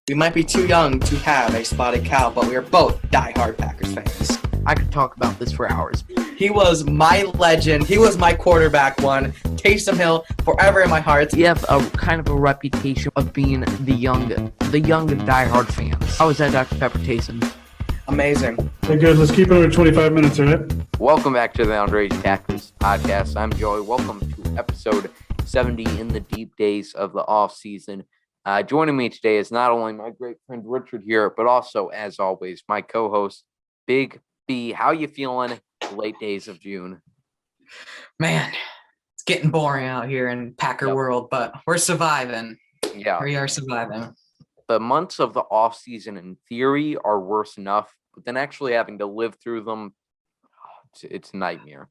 We might be too young to have a spotted cow, but we are both diehard Packers fans. I could talk about this for hours. He was my legend. He was my quarterback one. Taysom Hill, forever in my heart. We have a kind of a reputation of being the young and diehard fans. How is that, Dr. Pepper Taysom? Amazing. Okay, good. Let's keep it under 25 minutes, all right? Welcome back to the Underage Packers Podcast. I'm Joey. Welcome to episode 70 in the deep days of the offseason. Joining me today is not only my great friend Richard here, but also, as always, my co-host, Big B. How you feeling late days of June? Man, it's getting boring out here in Packer world, but we're surviving. Yeah. We are surviving. The months of the offseason, in theory, are worse enough, but then actually having to live through them, it's a nightmare.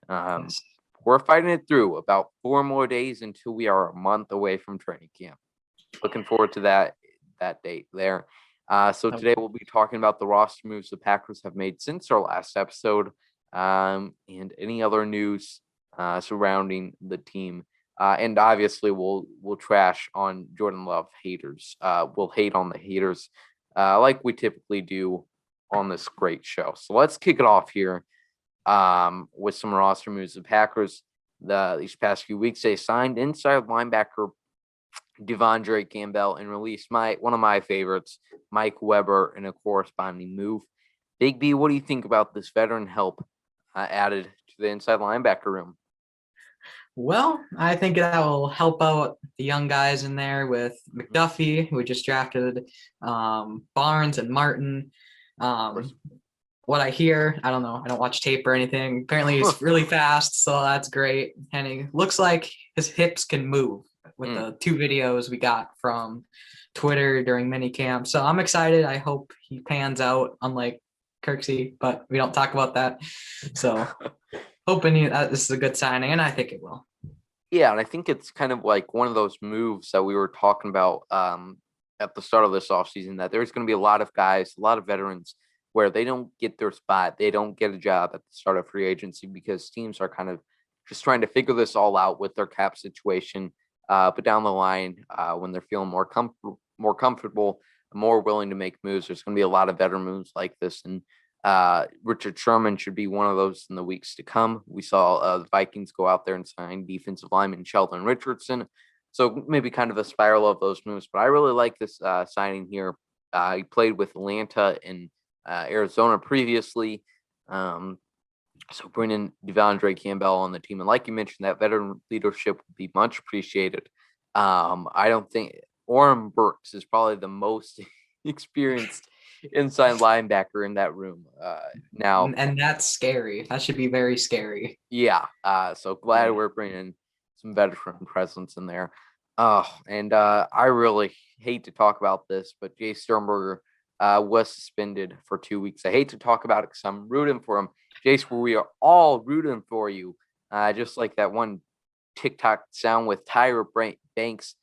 Yes. We're fighting it through. About 4 more days until we are a month away from training camp. Looking forward to that date there. So today we'll be talking about the roster moves the Packers have made since our last episode, and any other news surrounding the team. And obviously we'll trash on Jordan Love haters. We'll hate on the haters like we typically do on this great show. So let's kick it off here with some roster moves. The Packers, these past few weeks, they signed inside linebacker Devondre Campbell and released one of my favorites, Mike Weber, in a corresponding move. Big B, what do you think about this veteran help added to the inside linebacker room? Well, I think that will help out the young guys in there with McDuffie, who we just drafted, Barnes and Martin. What I hear, I don't know. I don't watch tape or anything. Apparently he's really fast, so that's great. And he looks like his hips can move with the 2 videos we got from Twitter during minicamp. So I'm excited. I hope he pans out, unlike Kirksey, but we don't talk about that. So hoping this is a good signing, and I think it will. Yeah, and I think it's kind of like one of those moves that we were talking about at the start of this offseason, that there's going to be a lot of guys, a lot of veterans, where they don't get their spot. They don't get a job at the start of free agency because teams are kind of just trying to figure this all out with their cap situation. But down the line, when they're feeling more comfortable, more willing to make moves, there's going to be a lot of veteran moves like this. And Richard Sherman should be one of those in the weeks to come. We saw the Vikings go out there and sign defensive lineman Sheldon Richardson. So maybe kind of a spiral of those moves. But I really like this signing here. He played with Atlanta and Arizona previously. So bringing Devondre Campbell on the team. And like you mentioned, that veteran leadership would be much appreciated. I don't think Orem Burks is probably the most experienced inside linebacker in that room now. And that's scary. That should be very scary. Yeah. So glad we're bringing some veteran presence in there. And I really hate to talk about this, but Jay Sternberger was suspended for 2 weeks. I hate to talk about it because I'm rooting for him. Jace, we are all rooting for you. Just like that one TikTok sound with Tyra Banks.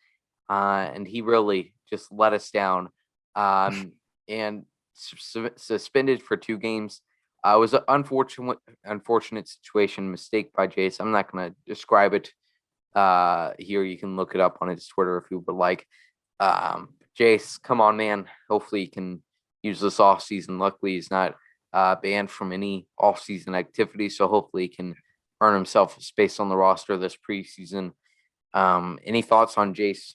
And he really just let us down. And suspended for 2 games. It was an unfortunate situation, mistake by Jace. I'm not going to describe it here. You can look it up on his Twitter if you would like. Jace, come on, man. Hopefully he can use this offseason. Luckily, he's not banned from any offseason activity, so hopefully he can earn himself a space on the roster this preseason. Any thoughts on Jace's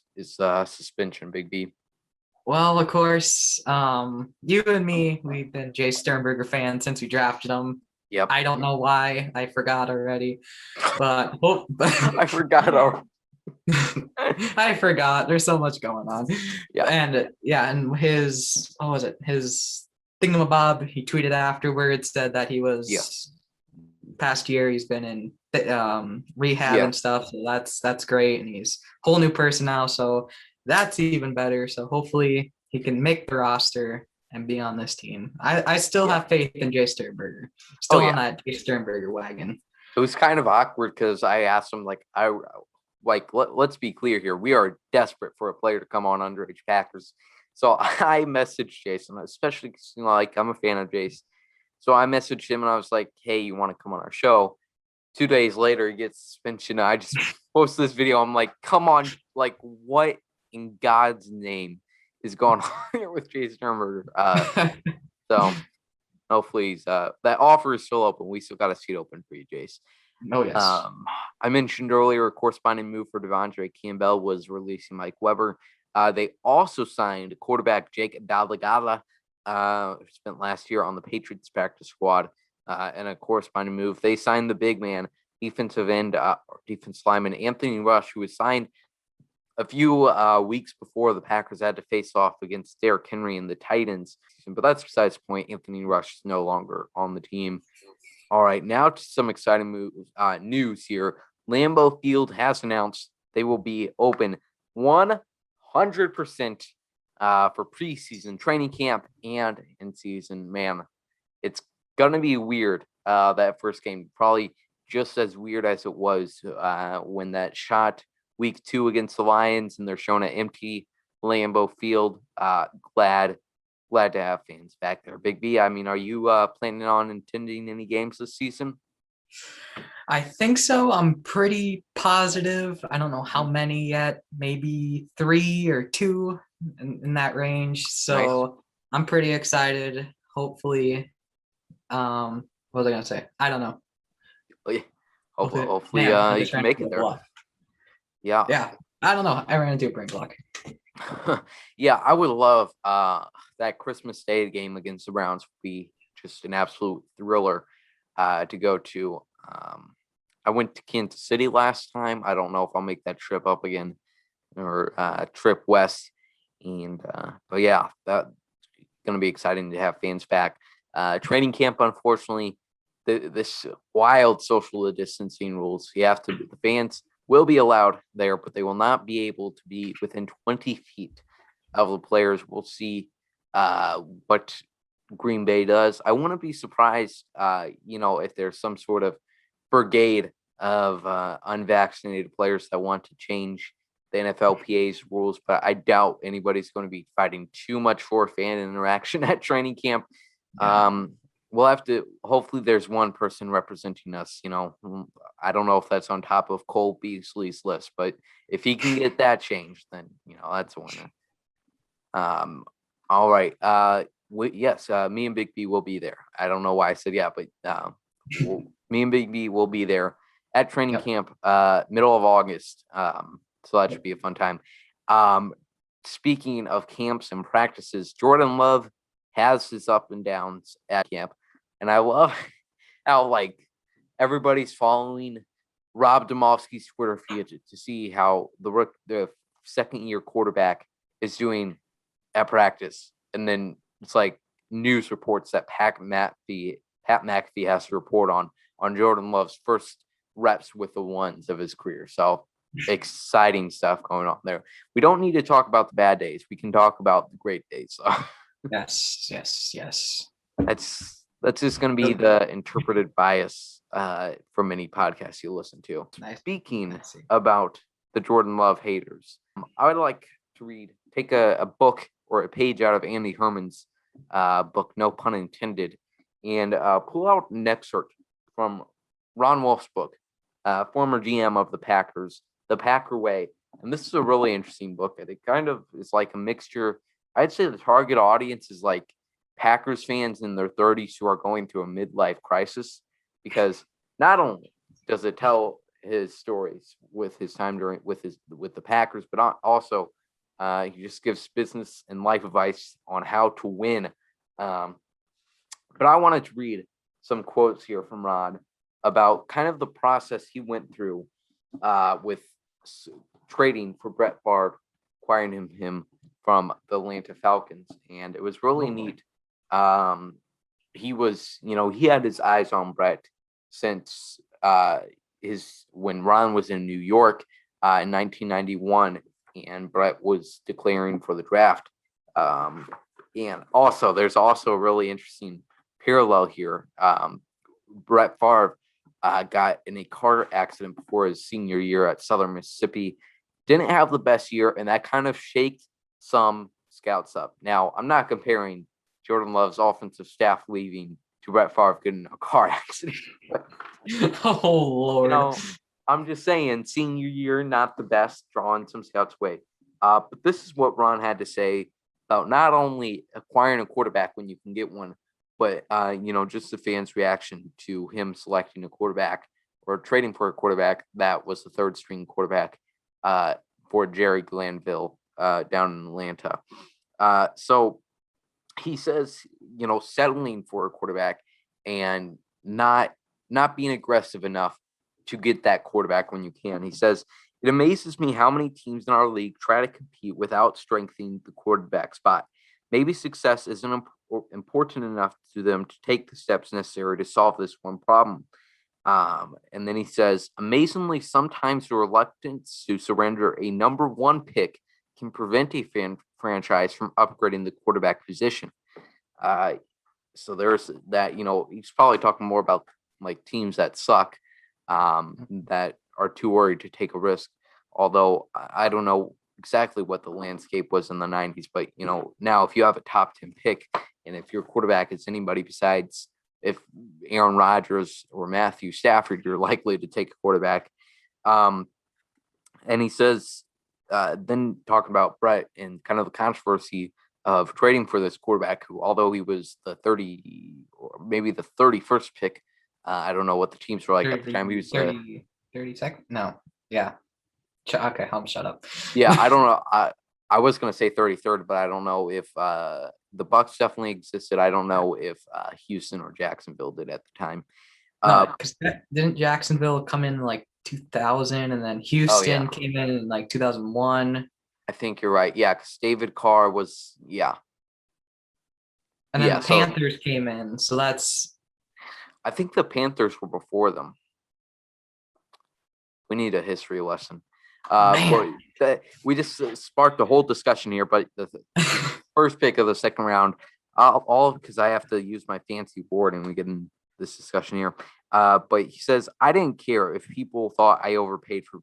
suspension, Big B? Well, of course, you and me, we've been Jay Sternberger fans since we drafted him. Yep. I don't know why. I forgot already. But I forgot already. I forgot. There's so much going on. Yeah. And his, what was it? His thingamabob, he tweeted afterwards, said that he was past year he's been in rehab and stuff. So that's great. And he's a whole new person now. So that's even better. So hopefully he can make the roster and be on this team. I still have faith in Jay Sternberger. Still on that Jay Sternberger wagon. It was kind of awkward because I asked him, let's be clear here. We are desperate for a player to come on Underage Packers. So I messaged Jason, especially because, I'm a fan of Jace. So I messaged him and I was like, hey, you want to come on our show? 2 days later, he gets suspension. I just posted this video. I'm like, come on, what in God's name is going on here with Jason Herberger. So hopefully that offer is still open. We still got a seat open for you, Jace. Oh, yes. I mentioned earlier a corresponding move for Devondre Campbell was releasing Mike Weber. They also signed quarterback Jake Dalagala, who spent last year on the Patriots practice squad, and a corresponding move. They signed the big man, defensive end, defense lineman Anthony Rush, who was signed a few weeks before the Packers had to face off against Derrick Henry and the Titans. But that's besides the point. Anthony Rush is no longer on the team. All right, now to some exciting news here. Lambeau Field has announced they will be open 100% for preseason training camp and in season. Man, it's going to be weird. That first game, probably just as weird as it was when that shot week 2 against the Lions and they're showing an empty Lambeau Field. Glad to have fans back there. Big B, I mean, are you planning on attending any games this season? I think so. I'm pretty positive. I don't know how many yet. Maybe 3 or 2 in that range. So nice. I'm pretty excited. Hopefully, what was I gonna say? I don't know. Hopefully, you can make it there. Luck. Yeah. I don't know. I ran into bring luck. Yeah, I would love that Christmas Day game against the Browns would be just an absolute thriller to go to. I went to Kansas City last time. I don't know if I'll make that trip up again or trip west. And but yeah, that's going to be exciting to have fans back. Training camp, unfortunately, this wild social distancing rules. The fans will be allowed there, but they will not be able to be within 20 feet of the players. We'll see what Green Bay does. I wouldn't be surprised, if there's some sort of brigade of unvaccinated players that want to change the NFLPA's rules, but I doubt anybody's going to be fighting too much for fan interaction at training camp. Yeah. We'll have to, hopefully there's one person representing us, I don't know if that's on top of Cole Beasley's list, but if he can get that changed, then, that's a winner. All right. Yes, me and Big B will be there. I don't know why I said yeah, but me and Big B will be there at training camp, middle of August. So that should be a fun time. Speaking of camps and practices, Jordan Love has his up and downs at camp. And I love how everybody's following Rob Domofsky's Twitter feed to see how the second year quarterback is doing at practice. And then it's news reports that Pat McAfee has to report on Jordan Love's first reps with the ones of his career. So exciting stuff going on there. We don't need to talk about the bad days. We can talk about the great days. So. Yes. That's just going to be the interpreted bias for many podcasts you listen to. Nice. Speaking about the Jordan Love haters, I would like to take a book or a page out of Andy Herman's book, no pun intended, and pull out an excerpt from Ron Wolf's book, former GM of the Packers, The Packer Way. And this is a really interesting book. It kind of is like a mixture. I'd say the target audience is Packers fans in their 30s who are going through a midlife crisis, because not only does it tell his stories with his time with the Packers, but also he just gives business and life advice on how to win. But I wanted to read some quotes here from Ron about kind of the process he went through with trading for Brett Favre, acquiring him from the Atlanta Falcons, and it was really neat. He was, he had his eyes on Brett since when Ron was in New York in 1991, and Brett was declaring for the draft. And also, there's also a really interesting parallel here. Brett Favre got in a car accident before his senior year at Southern Mississippi. Didn't have the best year, and that kind of shaked some scouts up. Now, I'm not comparing Jordan Love's offensive staff leaving to Brett Favre getting in a car accident. Oh, Lord. I'm just saying, senior year, not the best, drawing some scouts away. But this is what Ron had to say about not only acquiring a quarterback when you can get one, but just the fans' reaction to him selecting a quarterback or trading for a quarterback that was the third string quarterback for Jerry Glanville down in Atlanta. So he says, settling for a quarterback and not being aggressive enough to get that quarterback when you can. He says, it amazes me how many teams in our league try to compete without strengthening the quarterback spot. Maybe success isn't important enough to them to take the steps necessary to solve this one problem. And then he says, amazingly, sometimes the reluctance to surrender a number one pick can prevent a franchise from upgrading the quarterback position. So there's that, he's probably talking more about like teams that suck, that are too worried to take a risk. Although I don't know exactly what the landscape was in the 90s, but now if you have a top 10 pick and if your quarterback is anybody besides if Aaron Rodgers or Matthew Stafford, you're likely to take a quarterback. And he says, then talking about Brett and kind of the controversy of trading for this quarterback who, although he was the 30 or maybe the 31st pick, I don't know what the teams were like 30, at the time. He was 32nd? No. Yeah. Okay, I'll shut up. Yeah, I don't know. I was going to say 33rd, but I don't know if the Bucks definitely existed. I don't know if Houston or Jacksonville did at the time. Because didn't Jacksonville come in like 2000 and then Houston came in like 2001? I think you're right. Yeah, because David Carr was, And then the Panthers came in. So that's... I think the Panthers were before them. We need a history lesson. We just sparked a whole discussion here, but the first pick of the second round, all because I have to use my fancy board and we get in this discussion here. But he says, I didn't care if people thought I overpaid for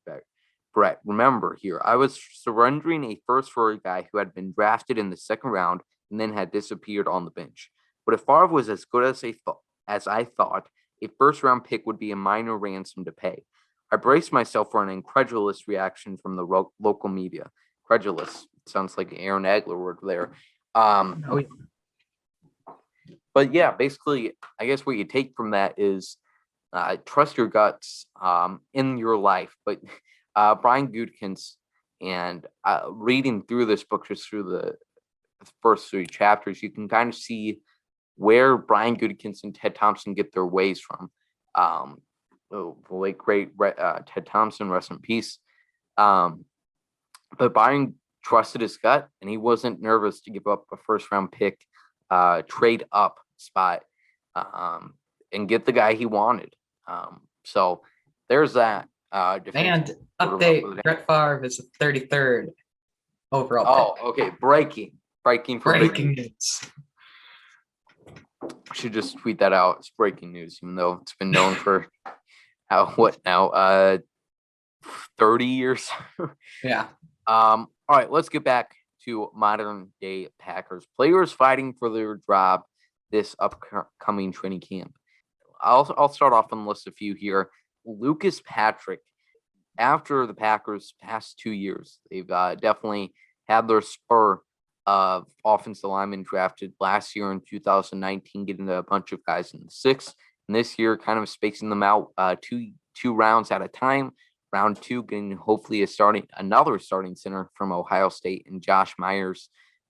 Brett. Remember here, I was surrendering a first for a guy who had been drafted in the second round and then had disappeared on the bench. But if Favre was as good as I thought, a first round pick would be a minor ransom to pay. I braced myself for an incredulous reaction from the local media. Credulous sounds like Aaron Agler word there. But yeah, basically, I guess what you take from that is trust your guts in your life. But Brian Gutekunst, and reading through this book, just through the first 3 chapters, you can kind of see where Brian Gutekunst and Ted Thompson get their ways from. The late great Ted Thompson, rest in peace. But Brian trusted his gut, and he wasn't nervous to give up a first round pick, trade up spot, and get the guy he wanted. So there's that. And update: Brett Favre is the 33rd overall pick. Okay. Breaking news. I should just tweet that out. It's breaking news, even though it's been known for 30 years. Yeah. All right, let's get back to modern day Packers players fighting for their job this upcoming training camp. I'll start off and list a few here. Lucas Patrick, after the Packers' past 2 years, they've definitely had their spur of offensive linemen drafted last year in 2019, getting a bunch of guys in the 6th. And this year, kind of spacing them out two rounds at a time. Round 2, getting hopefully another starting center from Ohio State and Josh Myers.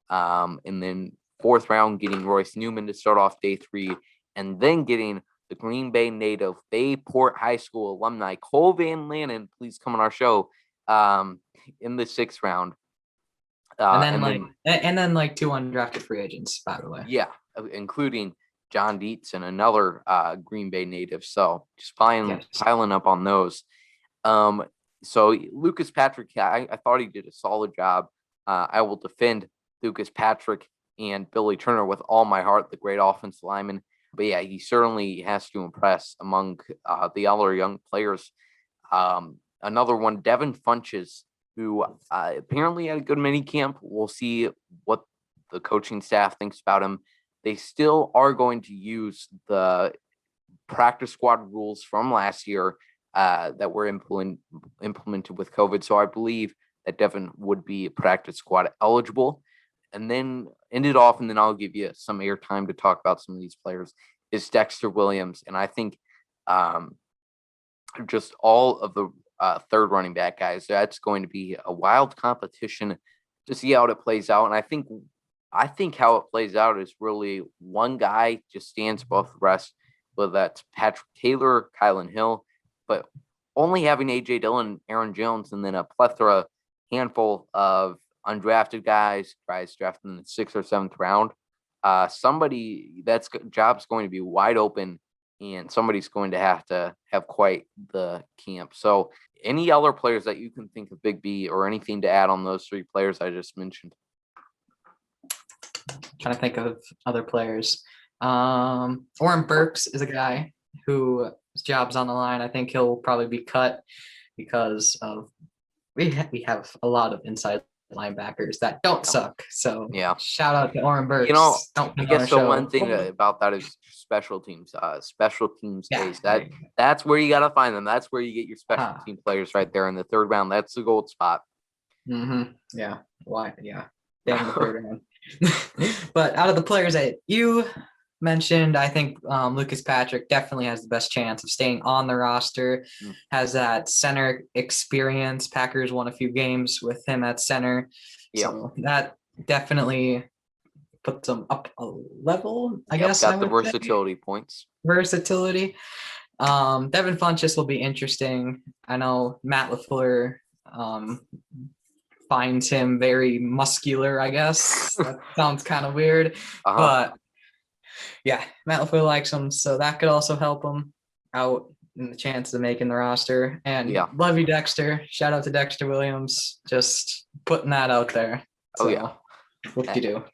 And then 4th round, getting Royce Newman to start off day 3. And then getting the Green Bay native, Bayport High School alumni, Cole Van Lannon, please come on our show, in the 6th round. And then 2 undrafted free agents, by the way. Yeah, including John Dietz and another Green Bay native. So just piling up on those. So Lucas Patrick, I thought he did a solid job. I will defend Lucas Patrick and Billy Turner with all my heart, the great offensive lineman. But yeah, he certainly has to impress among the other young players. Another one, Devin Funches, who apparently had a good mini camp. We'll see what the coaching staff thinks about him. They still are going to use the practice squad rules from last year that were implemented with COVID. So I believe that Devin would be practice squad eligible. and then end it off, and then I'll give you some airtime to talk about some of these players, is Dexter Williams. And I think just all of the third running back guys, that's going to be a wild competition to see how it plays out. And I think how it plays out is really one guy just stands above the rest, whether that's Patrick Taylor, Kylan Hill, but only having A.J. Dillon, Aaron Jones, and then a handful of undrafted guys drafted in the 6th or 7th round. Somebody that's job's going to be wide open, and somebody's going to have quite the camp. So any other players that you can think of, Big B, or anything to add on those 3 players I just mentioned? Trying to think of other players. Oren Burks is a guy whose job's on the line. I think he'll probably be cut because of we have a lot of inside linebackers that don't suck. So shout out to Oren Burks. I guess the one thing about that is special teams. Special teams days. That's where you got to find them. That's where you get your special team players right there in the 3rd round. That's the gold spot. Mm-hmm. Yeah. Why? Yeah. Damn the 3rd round. But out of the players that you mentioned, I think Lucas Patrick definitely has the best chance of staying on the roster, has that center experience. Packers won a few games with him at center. So that definitely puts them up a level, I guess. Got the versatility points. Versatility. Devin Funchess will be interesting. I know Matt LaFleur finds him very muscular, I guess. That sounds kind of weird. But yeah, Matt LaFleur likes him, so that could also help him out in the chance of making the roster. And love you, Dexter. Shout out to Dexter Williams. Just putting that out there. So, what do you do?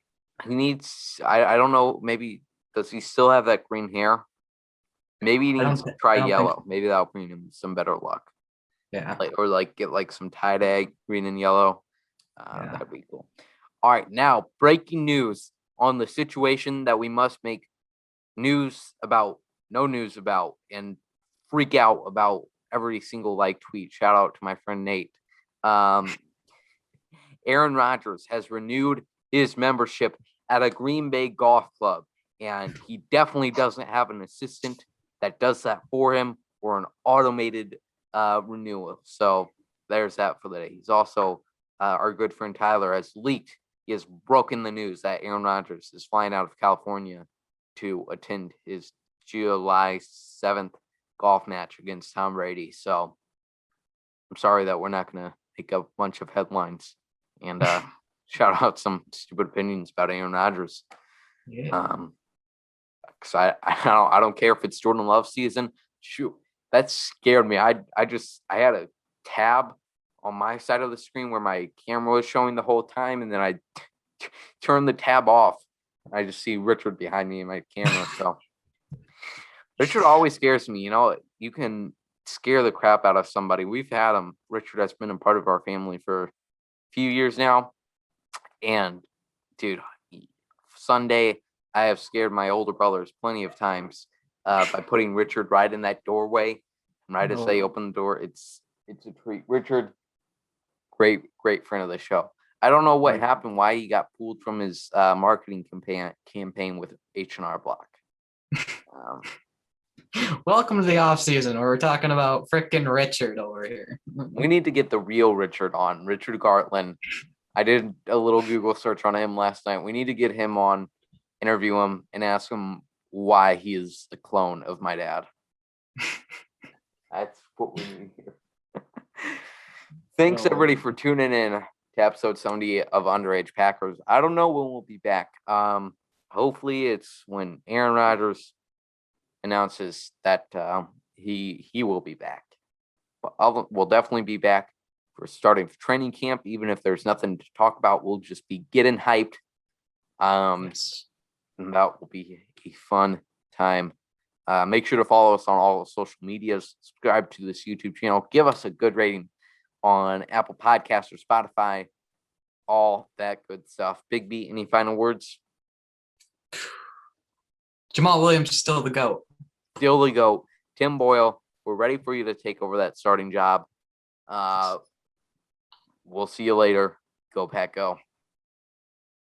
He needs, I don't know, maybe, does he still have that green hair? Maybe he needs to try yellow. Maybe that'll bring him some better luck. Yeah. Get some tie-dye green and yellow. That'd be cool. All right, now breaking news on the situation that we must make no news about, and freak out about every single tweet. Shout out to my friend Nate. Aaron Rodgers has renewed his membership at a Green Bay golf club, and he definitely doesn't have an assistant that does that for him, or an automated renewal. So there's that for the day. He's also our good friend Tyler has leaked. He has broken the news that Aaron Rodgers is flying out of California to attend his July 7th golf match against Tom Brady. So I'm sorry that we're not going to make a bunch of headlines and shout out some stupid opinions about Aaron Rodgers. Because I don't care if it's Jordan Love season. Shoot, that scared me. I had a tab on my side of the screen where my camera was showing the whole time, and then I turned the tab off. I just see Richard behind me in my camera. So Richard always scares me. You can scare the crap out of somebody. We've had him. Richard has been a part of our family for a few years now. And dude, Sunday, I have scared my older brothers plenty of times by putting Richard right in that doorway. And right as they open the door, it's a treat. Richard, great friend of the show. I don't know what happened, why he got pulled from his marketing campaign with H&R Block. Welcome to the offseason, where we're talking about frickin' Richard over here. We need to get the real Richard on, Richard Gartland. I did a little Google search on him last night. We need to get him on, interview him, and ask him why he is a clone of my dad. That's what we need here. Thanks, everybody, for tuning in to episode 70 of Underage Packers. I don't know when we'll be back. Hopefully it's when Aaron Rodgers announces that he will be back. We'll definitely be back for starting training camp. Even if there's nothing to talk about, we'll just be getting hyped. And that will be a fun time. Make sure to follow us on all the social medias. Subscribe to this YouTube channel. Give us a good rating on Apple Podcasts or Spotify. All that good stuff. Big B, any final words? Jamal Williams is still the GOAT. Still the GOAT. Tim Boyle, we're ready for you to take over that starting job. We'll see you later. Go Pack Go.